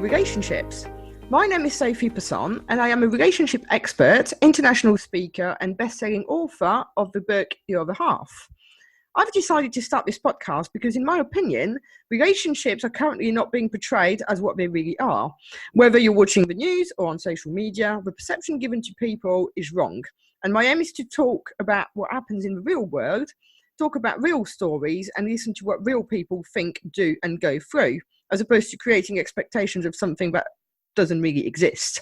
relationships. My name is Sophie Passon, and I am a relationship expert, international speaker, and best-selling author of the book The Other Half. I've decided to start this podcast because, in my opinion, relationships are currently not being portrayed as what they really are. Whether you're watching the news or on social media, the perception given to people is wrong. And my aim is to talk about what happens in the real world, talk about real stories, and listen to what real people think, do, and go through, as opposed to creating expectations of something that doesn't really exist.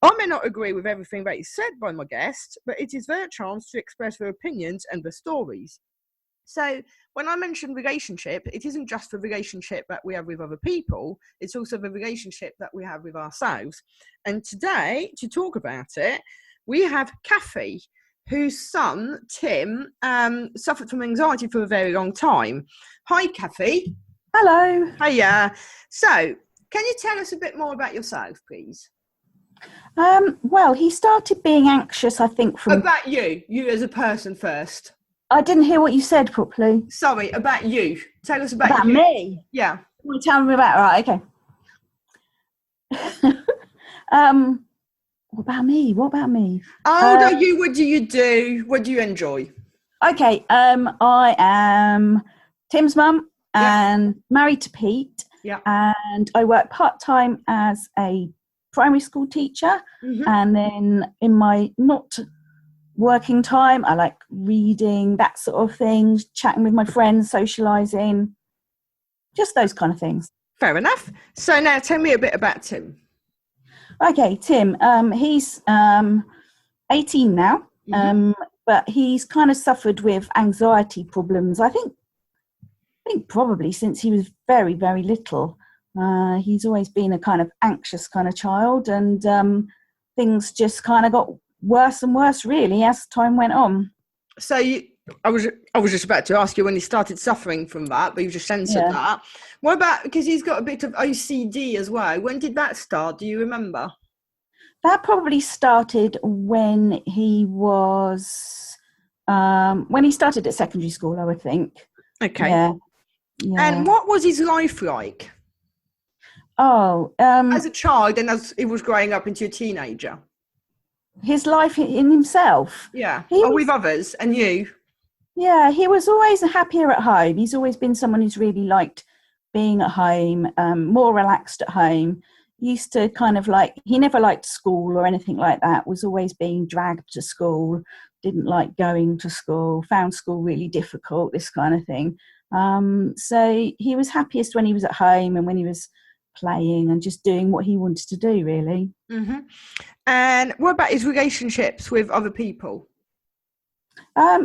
I may not agree with everything that is said by my guests, but it is their chance to express their opinions and their stories. So when I mention relationship, it isn't just the relationship that we have with other people, it's also the relationship that we have with ourselves. And today, to talk about it, we have Cathy, whose son, Tim, suffered from anxiety for a very long time. Hi, Cathy. Hello. Hiya. So, can you tell us a bit more about yourself, please? Well, he started being anxious, I think, from... About you as a person first. I didn't hear what you said properly. Sorry, about you. Tell us about you. Me? Yeah. You tell me about... Right, okay. What about me? How old are you? What do you do? What do you enjoy? Okay, I am Tim's mum and married to Pete. Yeah. And I work part-time as a primary school teacher. Mm-hmm. And then in my not working time, I like reading, that sort of thing, chatting with my friends, socialising, just those kind of things. Fair enough. So now tell me a bit about Tim. Okay, Tim, he's 18 now, but he's kind of suffered with anxiety problems, I think probably since he was very, very little. He's always been a kind of anxious kind of child, and things just kind of got worse and worse, really, as time went on. So I was just about to ask you when he started suffering from that, but you just answered that. What about, because he's got a bit of OCD as well, when did that start? Do you remember? That probably started when he was, when he started at secondary school, I would think. Okay. Yeah. And what was his life like? Oh. As a child and as he was growing up into a teenager? His life in himself? Yeah. With others and you? Yeah, he was always happier at home. He's always been someone who's really liked being at home, more relaxed at home. Used to kind of he never liked school or anything like that, was always being dragged to school, didn't like going to school, found school really difficult, this kind of thing. So he was happiest when he was at home and when he was playing and just doing what he wanted to do, really. Mm-hmm. And what about his relationships with other people?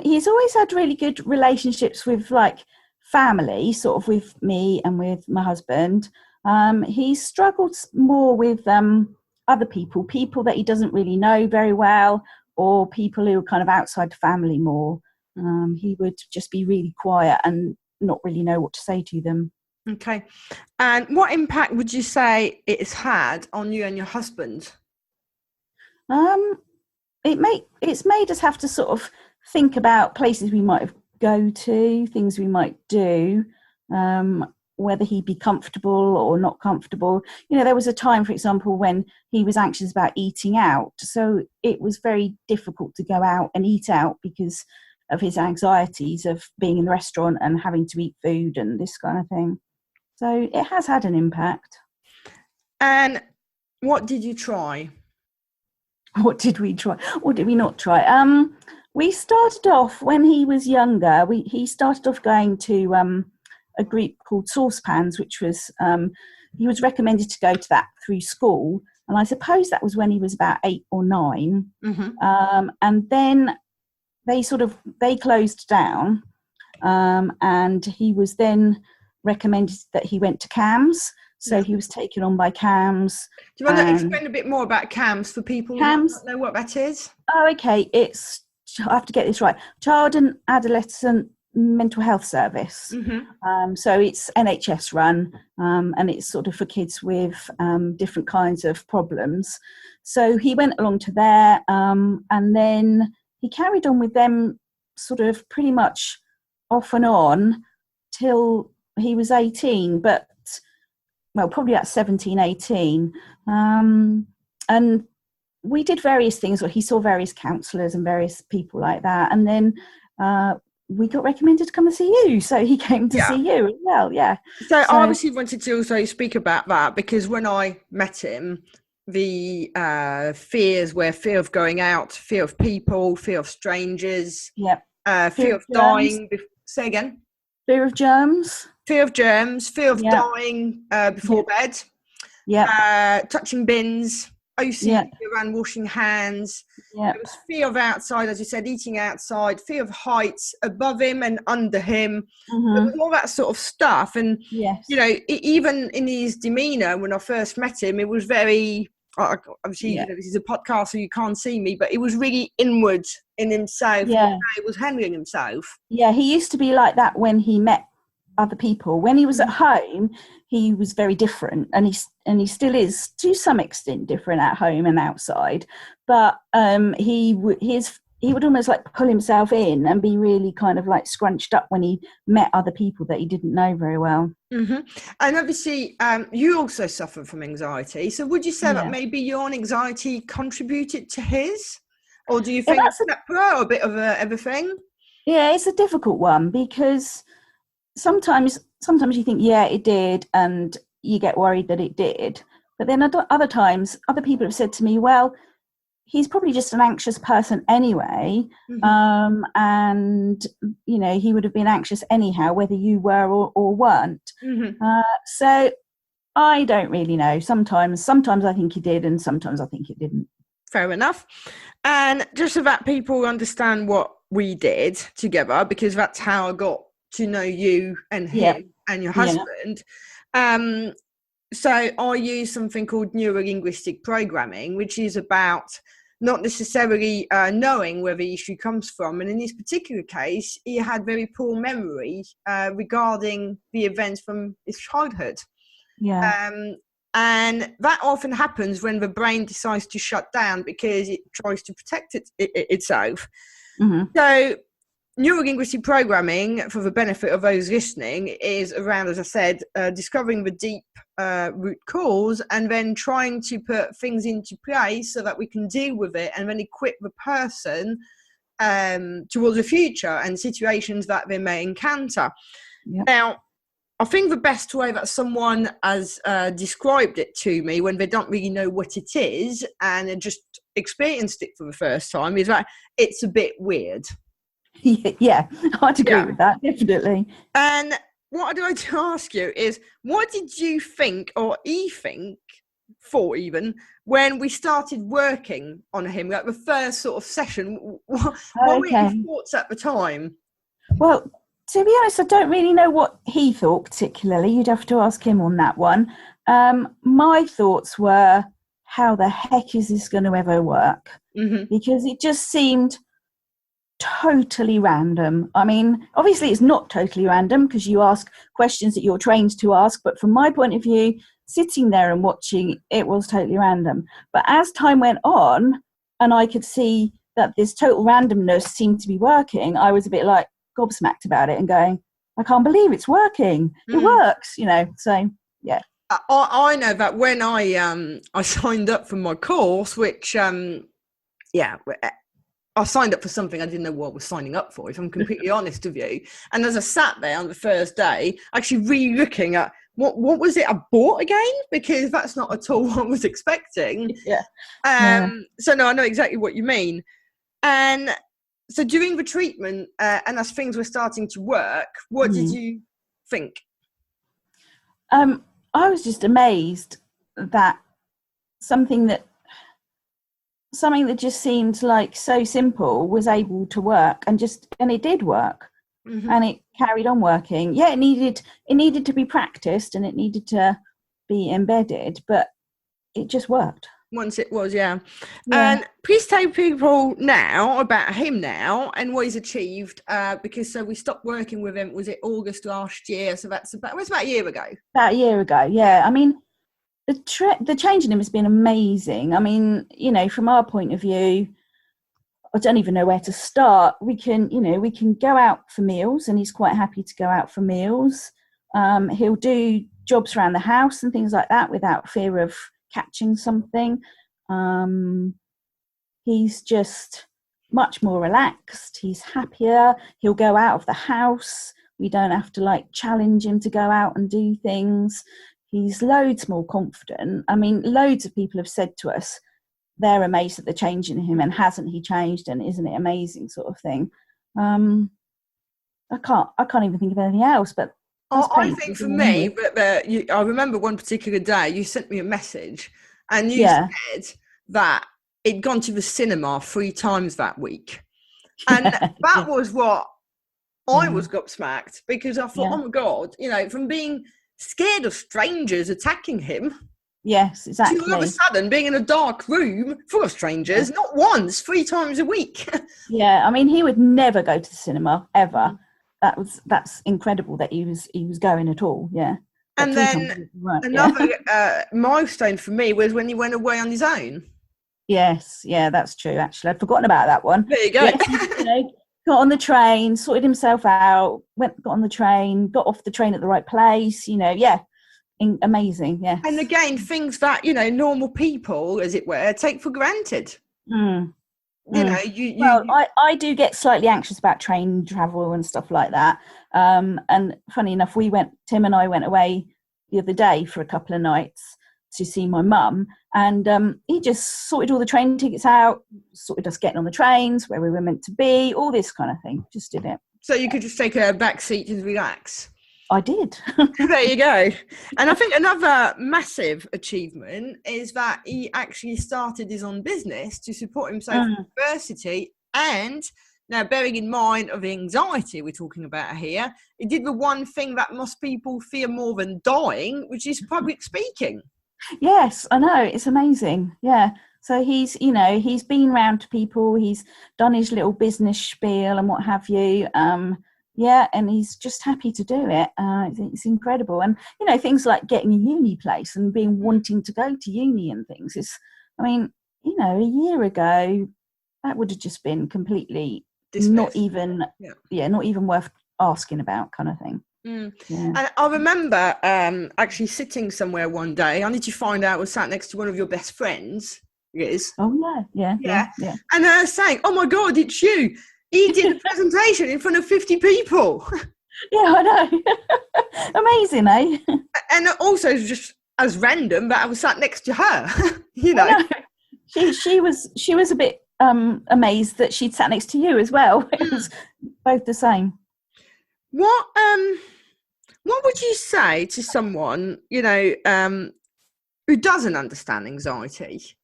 He's always had really good relationships with family, sort of with me and with my husband. He struggled more with other people that he doesn't really know very well, or people who are kind of outside the family more. He would just be really quiet and not really know what to say to them. Okay. And what impact would you say it's had on you and your husband? It's made us have to sort of think about places we might go to, things we might do, whether he'd be comfortable or not comfortable. You know, there was a time, for example, when he was anxious about eating out. So it was very difficult to go out and eat out because of his anxieties of being in the restaurant and having to eat food and this kind of thing. So it has had an impact. And what did you try? What did we try? What did we not try? We started off, when he was younger, he started off going to a group called Saucepans, which was, he was recommended to go to that through school. And I suppose that was when he was about 8 or 9. Mm-hmm. And then they closed down, and he was then recommended that he went to CAMS. So he was taken on by CAMS. Do you want to explain a bit more about CAMS for people who don't know what that is? Oh, okay. It's, I have to get this right, Child and Adolescent Mental Health Service. Mm-hmm. So it's NHS run, and it's sort of for kids with different kinds of problems. So he went along to there, and then he carried on with them sort of pretty much off and on till he was 18. But well, probably at 17, 18. And we did various things, or he saw various counsellors and various people like that. And then we got recommended to come and see you. So he came to see you as well, yeah. So I obviously wanted to also speak about that, because when I met him, the fears were fear of going out, fear of people, fear of strangers, fear of dying. Say again? Fear of germs. Fear of germs, fear of dying before bed, touching bins, OCD around washing hands. There was fear of outside, as you said, eating outside, fear of heights above him and under him. There was all that sort of stuff. And, you know, even in his demeanour, when I first met him, it was very, obviously, you know, this is a podcast, so you can't see me, but it was really inward in himself. And how he was handling himself. Yeah, he used to be like that when he met other people. When he was at home, he was very different, and he still is to some extent different at home and outside. But he would almost like pull himself in and be really kind of like scrunched up when he met other people that he didn't know very well. And obviously, you also suffer from anxiety. So would you say that maybe your own anxiety contributed to his, or do you think it's separate or a bit of everything? Yeah, it's a difficult one, because sometimes you think, it did, and you get worried that it did. But then other times, other people have said to me, well, he's probably just an anxious person anyway. And, you know, he would have been anxious anyhow, whether you were or weren't. So I don't really know. Sometimes I think he did, and sometimes I think he didn't. Fair enough. And just so that people understand what we did together, because that's how I got to know you and him and your husband. So I use something called Neuro-Linguistic Programming, which is about not necessarily knowing where the issue comes from. And in this particular case, he had very poor memory regarding the events from his childhood. And that often happens when the brain decides to shut down because it tries to protect itself. So Neuro-Linguistic Programming, for the benefit of those listening, is around, as I said, discovering the deep root cause and then trying to put things into place so that we can deal with it and then equip the person towards the future and situations that they may encounter. Now, I think the best way that someone has described it to me when they don't really know what it is and just experienced it for the first time is that it's a bit weird. Yeah, I'd agree with that, definitely. And what I'd like to ask you is, what did you think, or thought even, when we started working on him, like the first sort of session? What were your thoughts at the time? Well, to be honest, I don't really know what he thought particularly. You'd have to ask him on that one. My thoughts were, how the heck is this going to ever work? Because it just seemed totally random. I mean, obviously it's not totally random because you ask questions that you're trained to ask, but from my point of view, sitting there and watching, it was totally random. But as time went on and I could see that this total randomness seemed to be working, I was a bit like gobsmacked about it and going, I can't believe it's working. It works, you know. So yeah. I know that when I signed up for my course, which I signed up for something I didn't know what I was signing up for, if I'm completely honest with you. And as I sat there on the first day, actually re-looking at what was it I bought again? Because that's not at all what I was expecting. So no, I know exactly what you mean. And so during the treatment and as things were starting to work, what did you think? I was just amazed that something that just seemed like so simple was able to work, and it did work. And it carried on working. Yeah, it needed to be practiced and it needed to be embedded, but it just worked. Once it was, And please tell people now about him now and what he's achieved, because so we stopped working with him, was it August last year? So that's about a year ago. About a year ago, yeah. I mean, the change in him has been amazing. I mean, you know, from our point of view, I don't even know where to start. We can go out for meals, and he's quite happy to go out for meals. He'll do jobs around the house and things like that without fear of catching something. He's just much more relaxed. He's happier. He'll go out of the house. We don't have to like challenge him to go out and do things. He's loads more confident. I mean, loads of people have said to us they're amazed at the change in him, and hasn't he changed, and isn't it amazing, sort of thing. I can't even think of anything else, but I think for me, I remember one particular day you sent me a message and you said that he'd gone to the cinema 3 times that week. And that was what I was gobsmacked, because I thought, oh my God, you know, from being scared of strangers attacking him. Yes, exactly. To all of a sudden being in a dark room full of strangers, not once, 3 times a week. Yeah, I mean, he would never go to the cinema ever. That's incredible that he was going at all. Yeah. But and then another milestone for me was when he went away on his own. Yes, yeah, that's true. Actually, I'd forgotten about that one. There you go. Yes, you know, got on the train, sorted himself out, got on the train, got off the train at the right place. You know, amazing. Yeah. And again, things that, you know, normal people, as it were, take for granted. You know, I do get slightly anxious about train travel and stuff like that. And funny enough, Tim and I went away the other day for a couple of nights to see my mum, and he just sorted all the train tickets out, sorted us getting on the trains where we were meant to be, all this kind of thing. Just did it. So you could just take a back seat and relax. I did. There you go. And I think another massive achievement is that he actually started his own business to support himself in university. And now, bearing in mind of the anxiety we're talking about here, he did the one thing that most people fear more than dying, which is public speaking. Yes, I know. It's amazing. Yeah. So he's been round to people. He's done his little business spiel and what have you. And he's just happy to do it. It's incredible. And, you know, things like getting a uni place and wanting to go to uni and things. I mean, you know, a year ago, that would have just been completely not even worth asking about, kind of thing. Yeah. And I remember actually sitting somewhere one day. I need to find out. I was sat next to one of your best friends. Liz. Oh, yeah. And saying, oh, my God, it's you. He did a presentation in front of 50 people. Yeah, I know. Amazing, eh? And also just as random that I was sat next to her. You know. She was a bit amazed that she'd sat next to you as well. It was both the same. What would you say to someone, you know, who doesn't understand anxiety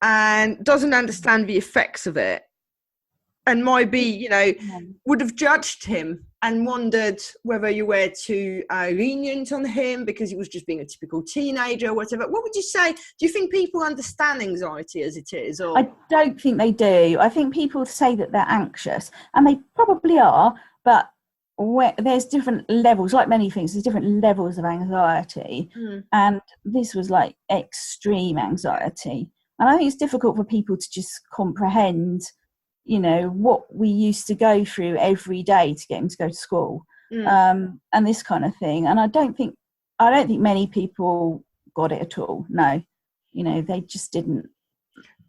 and doesn't understand the effects of it, and might be, you know, would have judged him and wondered whether you were too lenient on him because he was just being a typical teenager or whatever? What would you say? Do you think people understand anxiety as it is? Or? I don't think they do. I think people say that they're anxious, and they probably are, but there's different levels, like many things, there's different levels of anxiety. And this was like extreme anxiety. And I think it's difficult for people to just comprehend, you know, what we used to go through every day to get him to go to school, and this kind of thing. And I don't think many people got it at all. No, you know, they just didn't.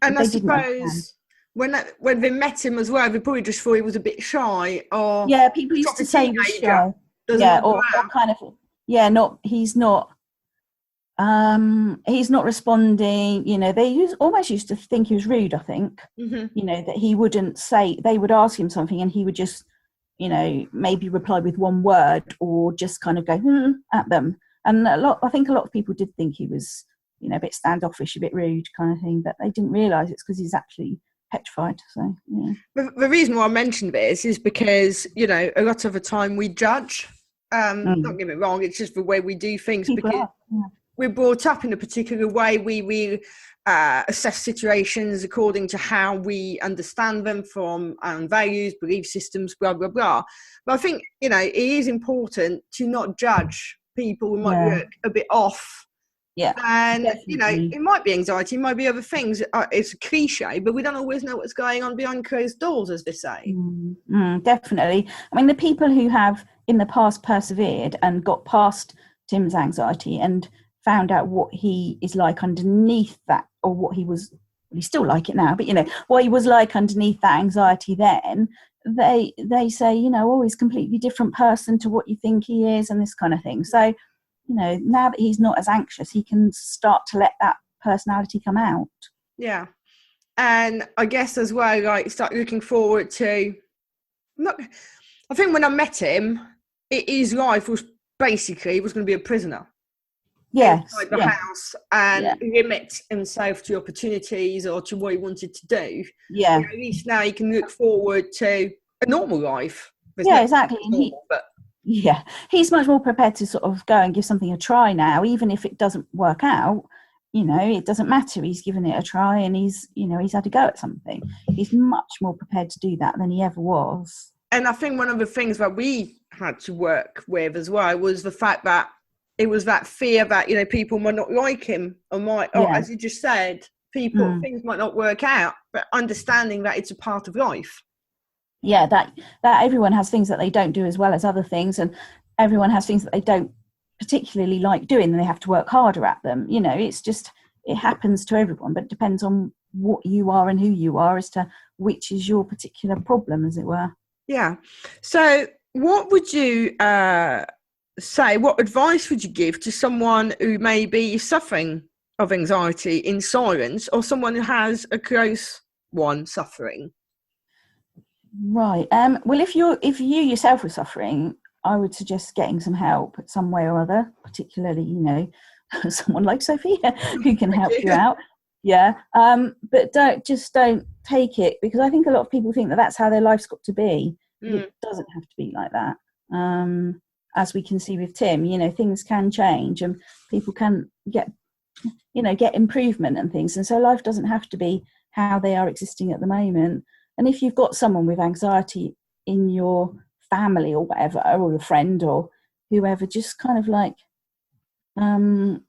And I suppose when they met him as well, they probably just thought he was a bit shy, or people used to say he was shy. Or kind of he's not responding. You know, they almost used to think he was rude, I think. You know, that he wouldn't say, they would ask him something and he would just, you know, maybe reply with one word or just kind of go at them. And I think a lot of people did think he was, you know, a bit standoffish, a bit rude kind of thing, but they didn't realise it's because he's actually petrified. So, yeah. The reason why I mentioned this is because, you know, a lot of the time we judge. Don't get me wrong, it's just the way we do things. Because we're brought up in a particular way. We assess situations according to how we understand them from our own values, belief systems, blah, blah, blah. But I think, you know, it is important to not judge people who might work a bit off. Yeah. And, definitely. You know, it might be anxiety, it might be other things. It's a cliche, but we don't always know what's going on behind closed doors, as they say. Definitely. I mean, the people who have in the past persevered and got past Tim's anxiety and found out what he is like underneath that, or what he was, he's still like it now, but what he was like underneath that anxiety, then they say, oh, he's a completely different person to what you think he is, and this kind of thing. So, now that he's not as anxious, he can start to let that personality come out. Yeah. And I guess as well, like, start looking forward to, I think when I met him, his life was basically, he was going to be a prisoner. Yes. Inside the house, and limit himself to opportunities or to what he wanted to do. Yeah. At least now he can look forward to a normal life. Exactly. He's much more prepared to sort of go and give something a try now, even if it doesn't work out. It doesn't matter. He's given it a try, and he's had a go at something. He's much more prepared to do that than he ever was. And I think one of the things that we had to work with as well was the fact that it was that fear that, people might not like him, or as you just said, things might not work out, but understanding that it's a part of life. Yeah, that everyone has things that they don't do as well as other things, and everyone has things that they don't particularly like doing, and they have to work harder at them. It's just, it happens to everyone, but it depends on what you are and who you are as to which is your particular problem, as it were. Yeah. So what would you say, what advice would you give to someone who may be suffering of anxiety in silence, or someone who has a close one suffering? Right. Well, if you yourself were suffering, I would suggest getting some help some way or other, particularly, someone like Sophie who can help you out. Yeah. But don't take it, because I think a lot of people think that that's how their life's got to be. It doesn't have to be like that. As we can see with Tim, things can change, and people can get improvement and things. And so life doesn't have to be how they are existing at the moment. And if you've got someone with anxiety in your family or whatever, or a friend or whoever, just kind of like, I don't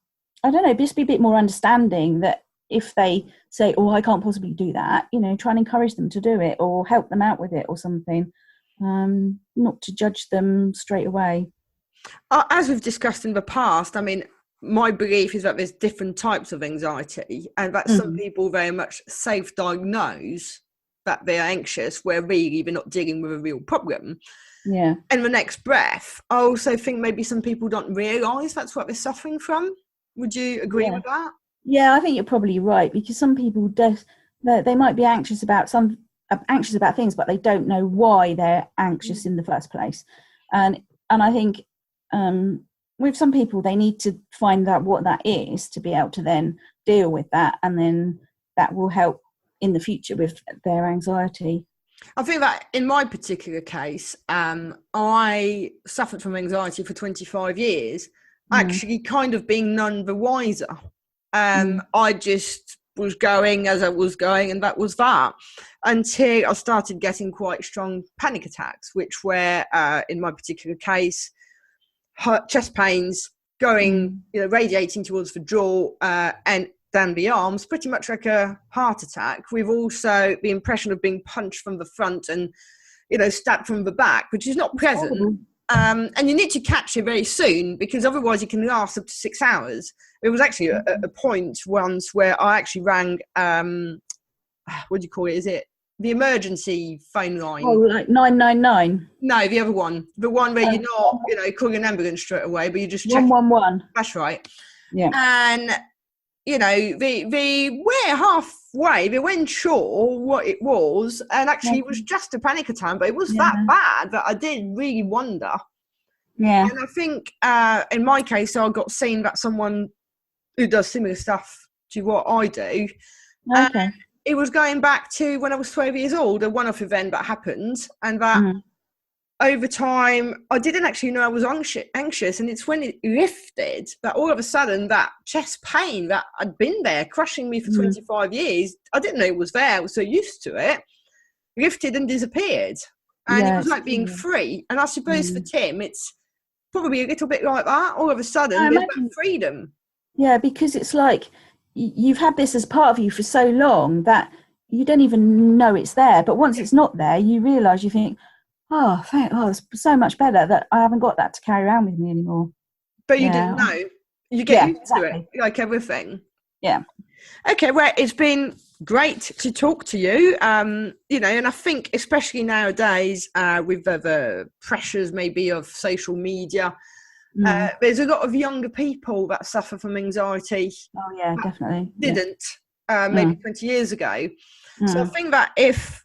know, just be a bit more understanding that if they say, oh, I can't possibly do that, try and encourage them to do it, or help them out with it or something, not to judge them straight away. As we've discussed in the past, I mean, my belief is that there's different types of anxiety, and that some people very much self-diagnose that they're anxious, where really they're not dealing with a real problem. Yeah. And the next breath, I also think maybe some people don't realise that's what they're suffering from. Would you agree with that? Yeah, I think you're probably right, because some people they might be anxious about things, but they don't know why they're anxious in the first place. And I think with some people, they need to find out what that is to be able to then deal with that, and then that will help in the future with their anxiety. I think that in my particular case, I suffered from anxiety for 25 years, actually kind of being none the wiser. I just was going as I was going, and that was that, until I started getting quite strong panic attacks, which were, in my particular case, chest pains going, radiating towards the jaw and down the arms, pretty much like a heart attack, with also the impression of being punched from the front and, stabbed from the back, which is not pleasant. And you need to catch it very soon, because otherwise it can last up to 6 hours. There was actually a point once where I actually rang, what do you call it? Is it the emergency phone line? Oh, like 999? No, the other one. The one where you're not, calling an ambulance straight away, but you just check. 111. That's right. Yeah. And we're halfway. They weren't sure what it was, and actually it was just a panic attack, but it was that bad that I did really wonder. Yeah. And I think in my case, I got seen that someone who does similar stuff to what I do. Okay. It was going back to when I was 12 years old, a one-off event that happened, and that over time, I didn't actually know I was anxious, and it's when it lifted that all of a sudden that chest pain that had been there, crushing me for 25 years, I didn't know it was there. I was so used to it, lifted and disappeared. And it was like being free. And I suppose for Tim, it's probably a little bit like that. All of a sudden, there's that freedom. Yeah, because it's like you've had this as part of you for so long that you don't even know it's there. But once it's not there, you realise, you think, It's so much better that I haven't got that to carry around with me anymore. But you didn't know. You get used to it, like everything. Yeah. Okay, well, it's been great to talk to you. And I think especially nowadays with the pressures maybe of social media, there's a lot of younger people that suffer from anxiety. Oh, yeah, definitely. Didn't maybe 20 years ago. So I think that if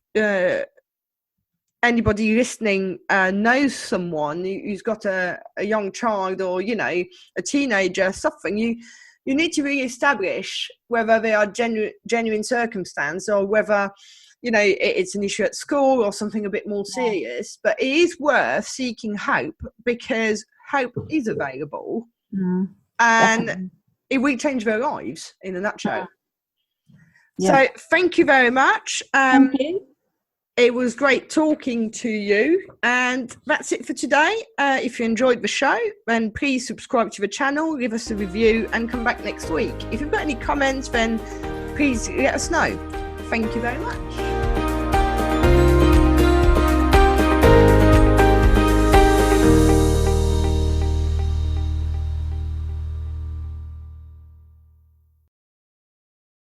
anybody listening knows someone who's got a young child or, a teenager suffering, you need to really establish whether they are genuine circumstance or whether, it's an issue at school or something a bit more serious. But it is worth seeking hope, because hope is available and definitely. It will change their lives in a nutshell. So thank you very much. Thank you. It was great talking to you, and that's it for today. If you enjoyed the show, then please subscribe to the channel, leave us a review, and come back next week. If you've got any comments, then please let us know. Thank you very much.